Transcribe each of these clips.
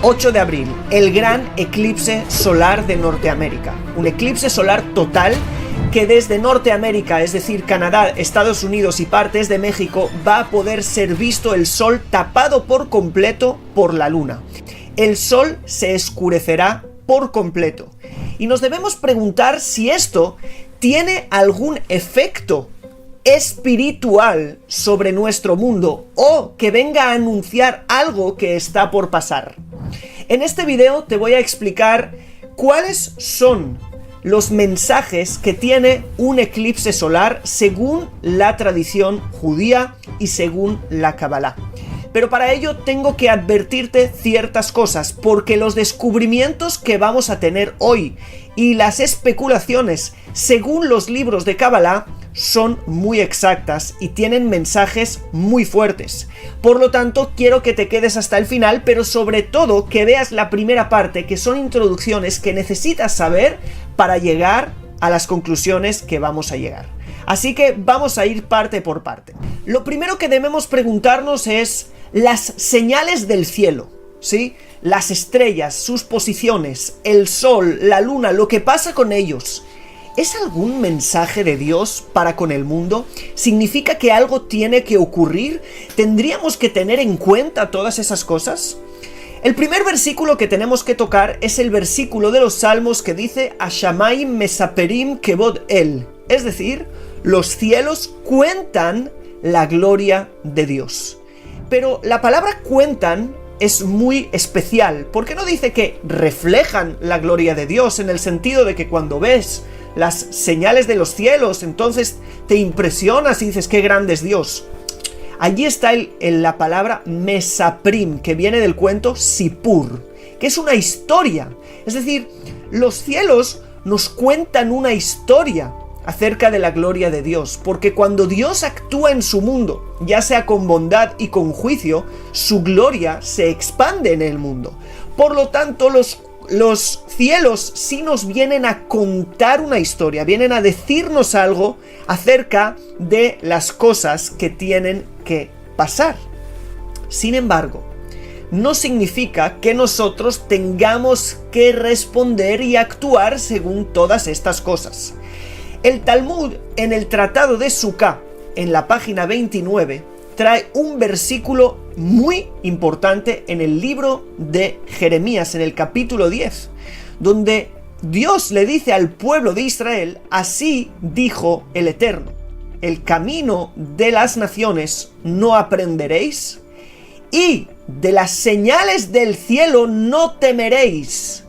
8 de abril, el gran eclipse solar de Norteamérica. Un eclipse solar total que desde Norteamérica, es decir, Canadá, Estados Unidos y partes de México, va a poder ser visto el sol tapado por completo por la luna. El sol se oscurecerá por completo. Y nos debemos preguntar si esto tiene algún efecto espiritual sobre nuestro mundo o que venga a anunciar algo que está por pasar. En este video te voy a explicar cuáles son los mensajes que tiene un eclipse solar según la tradición judía y según la Kabbalah. Pero para ello tengo que advertirte ciertas cosas, porque los descubrimientos que vamos a tener hoy y las especulaciones según los libros de Kabbalah son muy exactas y tienen mensajes muy fuertes. Por lo tanto, quiero que te quedes hasta el final, pero sobre todo que veas la primera parte, que son introducciones que necesitas saber para llegar a las conclusiones que vamos a llegar. Así que vamos a ir parte por parte. Lo primero que debemos preguntarnos es las señales del cielo, ¿sí? Las estrellas, sus posiciones, el sol, la luna, lo que pasa con ellos. ¿Es algún mensaje de Dios para con el mundo? ¿Significa que algo tiene que ocurrir? ¿Tendríamos que tener en cuenta todas esas cosas? El primer versículo que tenemos que tocar es el versículo de los Salmos que dice Ashamaim mesaperim kevod el, es decir, los cielos cuentan la gloria de Dios. Pero la palabra cuentan es muy especial, porque no dice que reflejan la gloria de Dios en el sentido de que cuando ves las señales de los cielos, entonces te impresionas y dices qué grande es Dios. Allí está la palabra mesaprim, que viene del cuento Sipur, que es una historia. Es decir, los cielos nos cuentan una historia acerca de la gloria de Dios, porque cuando Dios actúa en su mundo, ya sea con bondad y con juicio, su gloria se expande en el mundo. Por lo tanto, los cielos sí nos vienen a contar una historia, vienen a decirnos algo acerca de las cosas que tienen que pasar. Sin embargo, no significa que nosotros tengamos que responder y actuar según todas estas cosas. El Talmud, en el Tratado de Sukkah, en la página 29, trae un versículo muy importante en el libro de Jeremías, en el capítulo 10, donde Dios le dice al pueblo de Israel, así dijo el Eterno, el camino de las naciones no aprenderéis, y de las señales del cielo no temeréis,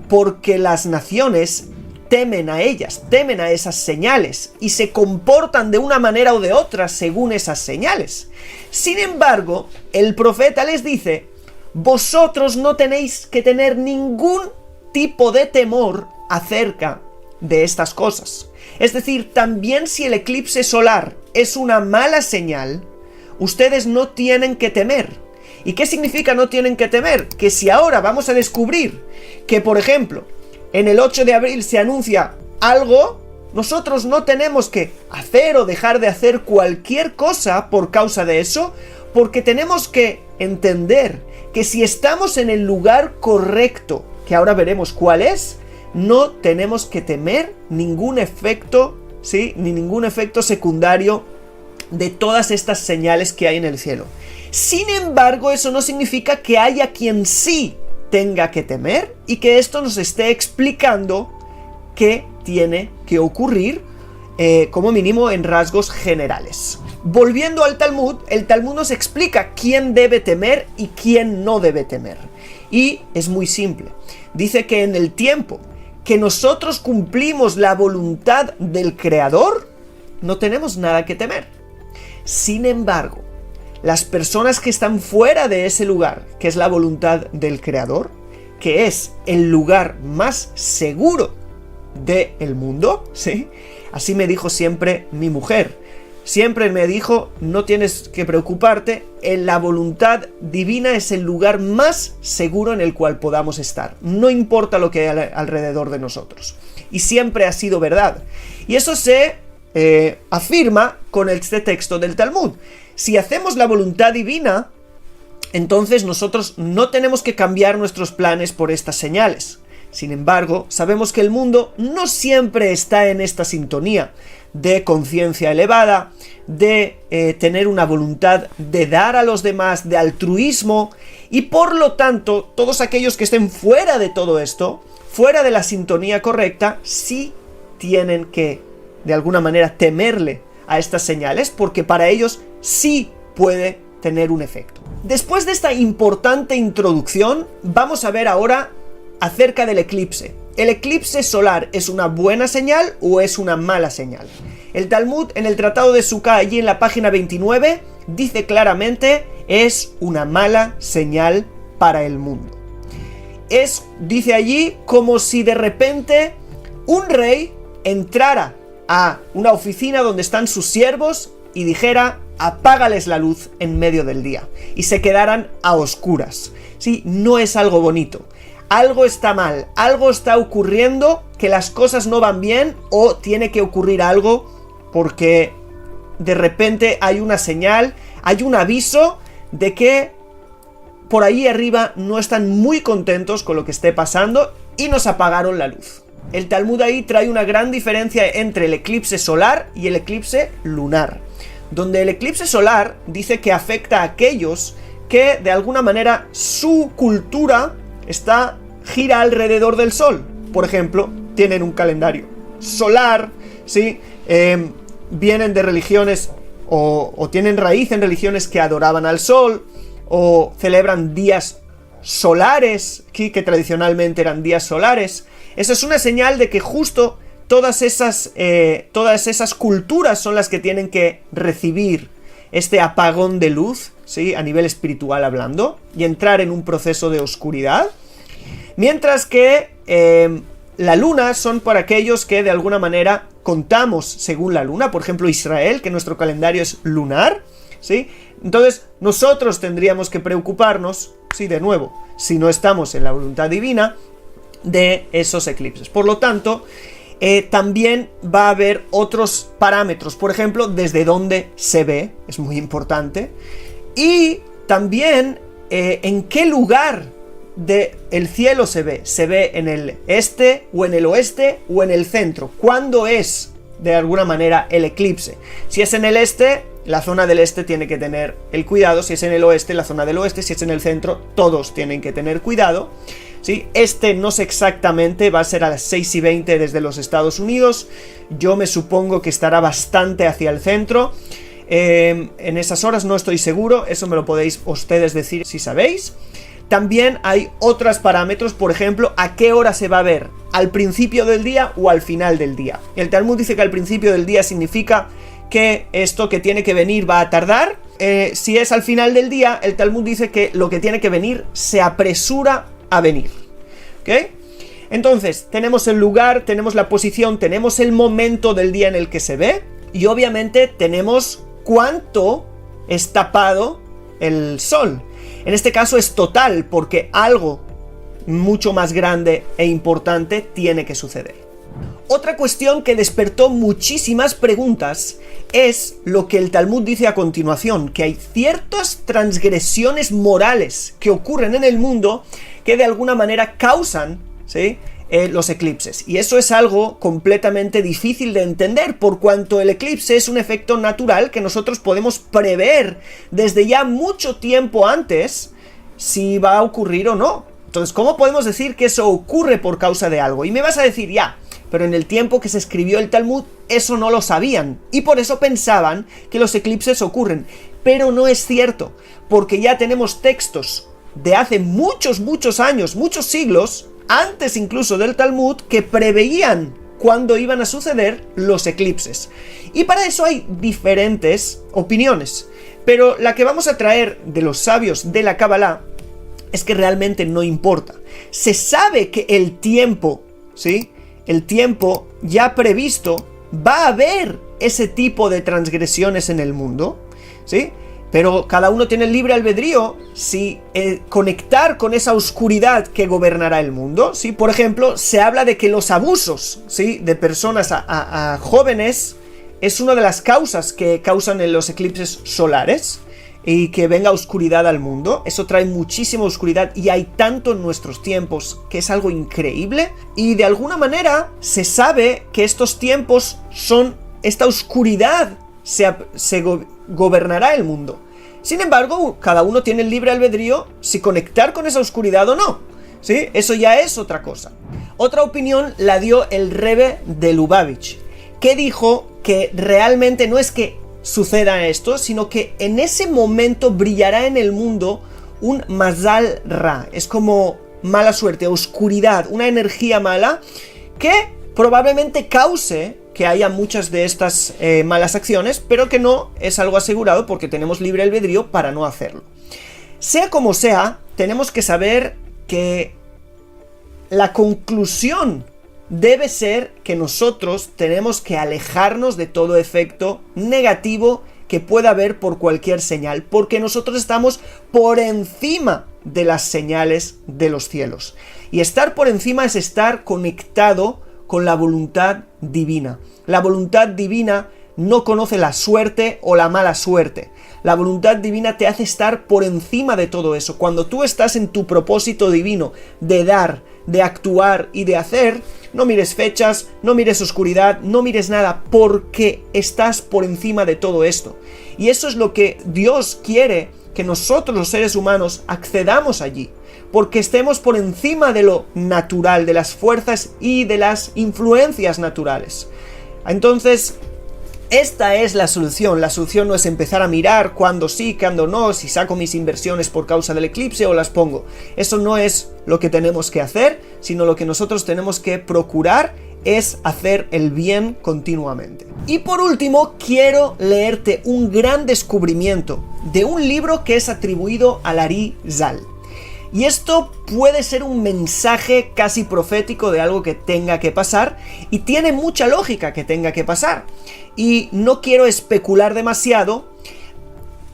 porque las naciones temen a ellas, temen a esas señales y se comportan de una manera o de otra según esas señales. Sin embargo, el profeta les dice, vosotros no tenéis que tener ningún tipo de temor acerca de estas cosas. Es decir, también si el eclipse solar es una mala señal, ustedes no tienen que temer. ¿Y qué significa no tienen que temer? Que si ahora vamos a descubrir que, por ejemplo, en el 8 de abril se anuncia algo, nosotros no tenemos que hacer o dejar de hacer cualquier cosa por causa de eso, porque tenemos que entender que si estamos en el lugar correcto, que ahora veremos cuál es, no tenemos que temer ningún efecto, ¿sí? Ni ningún efecto secundario de todas estas señales que hay en el cielo. Sin embargo, eso no significa que haya quien sí tenga que temer y que esto nos esté explicando qué tiene que ocurrir, como mínimo en rasgos generales. Volviendo al Talmud, el Talmud nos explica quién debe temer y quién no debe temer. Y es muy simple. Dice que en el tiempo que nosotros cumplimos la voluntad del Creador, no tenemos nada que temer. Sin embargo, las personas que están fuera de ese lugar, que es la voluntad del Creador, que es el lugar más seguro del mundo, ¿sí? Así me dijo siempre mi mujer. Siempre me dijo, no tienes que preocuparte, en la voluntad divina es el lugar más seguro en el cual podamos estar. No importa lo que hay alrededor de nosotros. Y siempre ha sido verdad. Y eso se afirma con este texto del Talmud. Si hacemos la voluntad divina, Entonces nosotros no tenemos que cambiar nuestros planes por estas señales. Sin embargo, sabemos que el mundo no siempre está en esta sintonía de conciencia elevada, de tener una voluntad de dar a los demás, de altruismo, y por lo tanto, todos aquellos que estén fuera de todo esto, fuera de la sintonía correcta, sí tienen que, de alguna manera, temerle a estas señales, porque para ellos sí puede tener un efecto. Después de esta importante introducción, vamos a ver ahora acerca del eclipse. ¿El eclipse solar es una buena señal o es una mala señal? El Talmud, en el Tratado de Sukkah, allí en la página 29, dice claramente, es una mala señal para el mundo. Es, dice allí, como si de repente un rey entrara a una oficina donde están sus siervos y dijera, apágales la luz en medio del día, y se quedaran a oscuras. Sí, no es algo bonito. Algo está mal, algo está ocurriendo, que las cosas no van bien, o tiene que ocurrir algo porque de repente hay una señal, hay un aviso de que por ahí arriba no están muy contentos con lo que esté pasando y nos apagaron la luz. El Talmud ahí trae una gran diferencia entre el eclipse solar y el eclipse lunar, donde el eclipse solar dice que afecta a aquellos que de alguna manera su cultura gira alrededor del sol. Por ejemplo, tienen un calendario solar, ¿sí? Vienen de religiones o tienen raíz en religiones que adoraban al sol, o celebran días solares, que tradicionalmente eran días solares. Eso es una señal de que justo todas esas culturas son las que tienen que recibir este apagón de luz, ¿sí? A nivel espiritual hablando, y entrar en un proceso de oscuridad. Mientras que la luna son para aquellos que de alguna manera contamos según la luna. Por ejemplo, Israel, que nuestro calendario es lunar, ¿sí? Entonces nosotros tendríamos que preocuparnos, sí, de nuevo, si no estamos en la voluntad divina, de esos eclipses. Por lo tanto, también va a haber otros parámetros. Por ejemplo, desde dónde se ve, es muy importante. Y también en qué lugar del cielo se ve en el este o en el oeste o en el centro. ¿Cuándo es de alguna manera el eclipse? Si es en el este, la zona del este tiene que tener el cuidado. Si es en el oeste, la zona del oeste. Si es en el centro, todos tienen que tener cuidado, ¿sí? Este no sé exactamente, va a ser a las 6:20 desde los Estados Unidos. Yo me supongo que estará bastante hacia el centro. En esas horas no estoy seguro, eso me lo podéis ustedes decir si sabéis. También hay otros parámetros, por ejemplo, a qué hora se va a ver, al principio del día o al final del día. El Talmud dice que al principio del día significa que esto que tiene que venir va a tardar. Si es al final del día, el Talmud dice que lo que tiene que venir se apresura a venir. ¿Ok? Entonces, tenemos el lugar, tenemos la posición, tenemos el momento del día en el que se ve, y obviamente tenemos cuánto es tapado el sol. En este caso es total, porque algo mucho más grande e importante tiene que suceder. Otra cuestión que despertó muchísimas preguntas es lo que el Talmud dice a continuación, que hay ciertas transgresiones morales que ocurren en el mundo que de alguna manera causan, ¿sí?, los eclipses. Y eso es algo completamente difícil de entender, por cuanto el eclipse es un efecto natural que nosotros podemos prever desde ya mucho tiempo antes si va a ocurrir o no. Entonces, ¿cómo podemos decir que eso ocurre por causa de algo? Y me vas a decir, ya, pero en el tiempo que se escribió el Talmud, eso no lo sabían, y por eso pensaban que los eclipses ocurren. Pero no es cierto, porque ya tenemos textos de hace muchos años, muchos siglos, antes incluso del Talmud, que preveían cuándo iban a suceder los eclipses. Y para eso hay diferentes opiniones, pero la que vamos a traer de los sabios de la Kabbalah es que realmente no importa. Se sabe que el tiempo, ¿sí?, el tiempo ya previsto, va a haber ese tipo de transgresiones en el mundo, ¿sí? Pero cada uno tiene el libre albedrío si conectar con esa oscuridad que gobernará el mundo, ¿sí? Por ejemplo, se habla de que los abusos, ¿sí?, de personas a jóvenes es una de las causas que causan en los eclipses solares. y que venga oscuridad al mundo. Eso trae muchísima oscuridad y hay tanto en nuestros tiempos que es algo increíble, y de alguna manera se sabe que estos tiempos son esta oscuridad, gobernará el mundo. Sin embargo, cada uno tiene el libre albedrío si conectar con esa oscuridad o no, ¿sí? Eso ya es otra cosa. Otra opinión la dio el Rebbe de Lubavitch, que dijo que realmente no es que suceda esto, sino que en ese momento brillará en el mundo un Mazal Ra, es como mala suerte, oscuridad, una energía mala que probablemente cause que haya muchas de estas malas acciones, pero que no es algo asegurado porque tenemos libre albedrío para no hacerlo. Sea como sea, tenemos que saber que la conclusión debe ser que nosotros tenemos que alejarnos de todo efecto negativo que pueda haber por cualquier señal, porque nosotros estamos por encima de las señales de los cielos. Y estar por encima es estar conectado con la voluntad divina. La voluntad divina no conoce la suerte o la mala suerte. La voluntad divina te hace estar por encima de todo eso. Cuando tú estás en tu propósito divino de dar, de actuar y de hacer, no mires fechas, no mires oscuridad, no mires nada, porque estás por encima de todo esto. Y eso es lo que Dios quiere, que nosotros los seres humanos accedamos allí, porque estemos por encima de lo natural, de las fuerzas y de las influencias naturales. Entonces, esta es la solución. La solución no es empezar a mirar cuándo sí, cuándo no, si saco mis inversiones por causa del eclipse o las pongo. Eso no es lo que tenemos que hacer, sino lo que nosotros tenemos que procurar es hacer el bien continuamente. Y por último, quiero leerte un gran descubrimiento de un libro que es atribuido al Arizal. Y esto puede ser un mensaje casi profético de algo que tenga que pasar, y tiene mucha lógica que tenga que pasar. Y no quiero especular demasiado,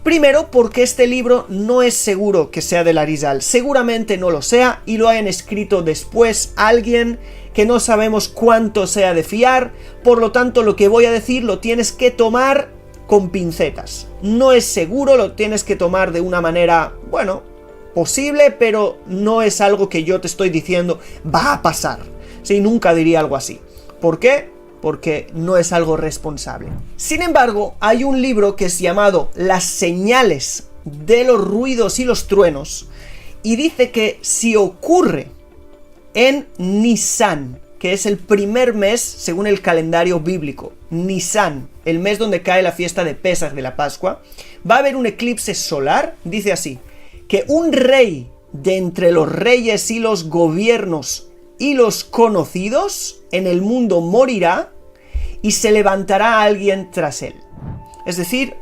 primero porque este libro no es seguro que sea del Arizal, seguramente no lo sea y lo hayan escrito después alguien que no sabemos cuánto sea de fiar, por lo tanto lo que voy a decir lo tienes que tomar con pincetas. No es seguro, lo tienes que tomar de una manera, bueno, posible, pero no es algo que yo te estoy diciendo va a pasar. Sí, nunca diría algo así. ¿Por qué? Porque no es algo responsable. Sin embargo, hay un libro que es llamado Las señales de los ruidos y los truenos, y dice que si ocurre en Nisan, que es el primer mes según el calendario bíblico, Nisan, el mes donde cae la fiesta de Pesaj, de la Pascua, va a haber un eclipse solar. Dice así, que un rey de entre los reyes y los gobiernos y los conocidos en el mundo morirá, y se levantará alguien tras él. Es decir,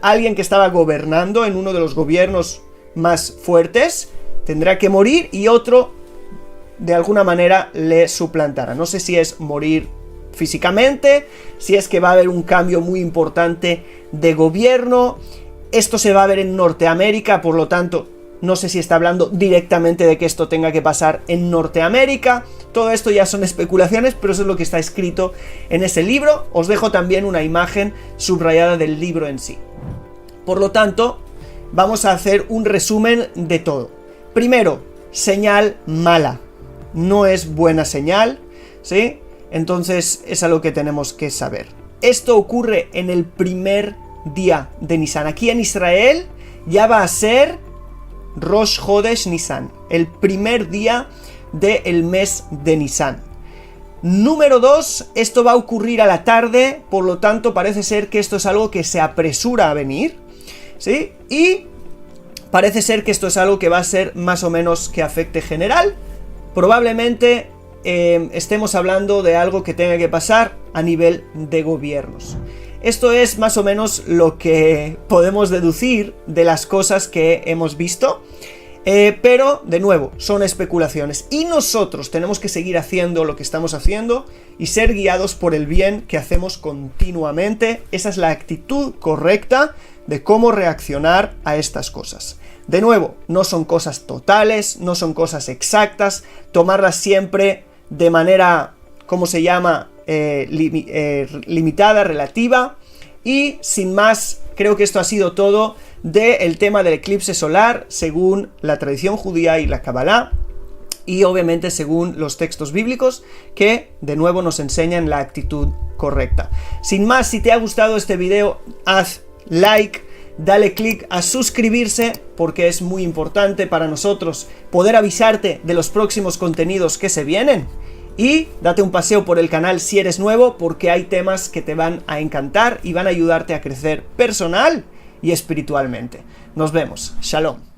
alguien que estaba gobernando en uno de los gobiernos más fuertes tendrá que morir, y otro de alguna manera le suplantará. No sé si es morir físicamente, si es que va a haber un cambio muy importante de gobierno. Esto se va a ver en Norteamérica, por lo tanto no sé si está hablando directamente de que esto tenga que pasar en Norteamérica. Todo esto ya son especulaciones, pero eso es lo que está escrito en ese libro. Os dejo también una imagen subrayada del libro en sí. Por lo tanto, vamos a hacer un resumen de todo. Primero, señal mala. No es buena señal, ¿sí? Entonces es algo que tenemos que saber. Esto ocurre en el primer día de Nisan. Aquí en Israel ya va a ser Rosh Chodesh Nisan, el primer día del mes de Nisan. Número 2, esto va a ocurrir a la tarde, por lo tanto parece ser que esto es algo que se apresura a venir, ¿sí? Y parece ser que esto es algo que va a ser más o menos que afecte general. Probablemente estemos hablando de algo que tenga que pasar a nivel de gobiernos. Esto es más o menos lo que podemos deducir de las cosas que hemos visto, pero de nuevo, son especulaciones, y nosotros tenemos que seguir haciendo lo que estamos haciendo y ser guiados por el bien que hacemos continuamente. Esa es la actitud correcta de cómo reaccionar a estas cosas. De nuevo, no son cosas totales, no son cosas exactas, tomarlas siempre de manera, ¿cómo se llama?, limitada, relativa, y sin más creo que esto ha sido todo del tema del eclipse solar según la tradición judía y la Kabbalah, y obviamente según los textos bíblicos que de nuevo nos enseñan la actitud correcta. Sin más, si te ha gustado este video, haz like, dale click a suscribirse porque es muy importante para nosotros poder avisarte de los próximos contenidos que se vienen, y date un paseo por el canal si eres nuevo porque hay temas que te van a encantar y van a ayudarte a crecer personal y espiritualmente. Nos vemos. Shalom.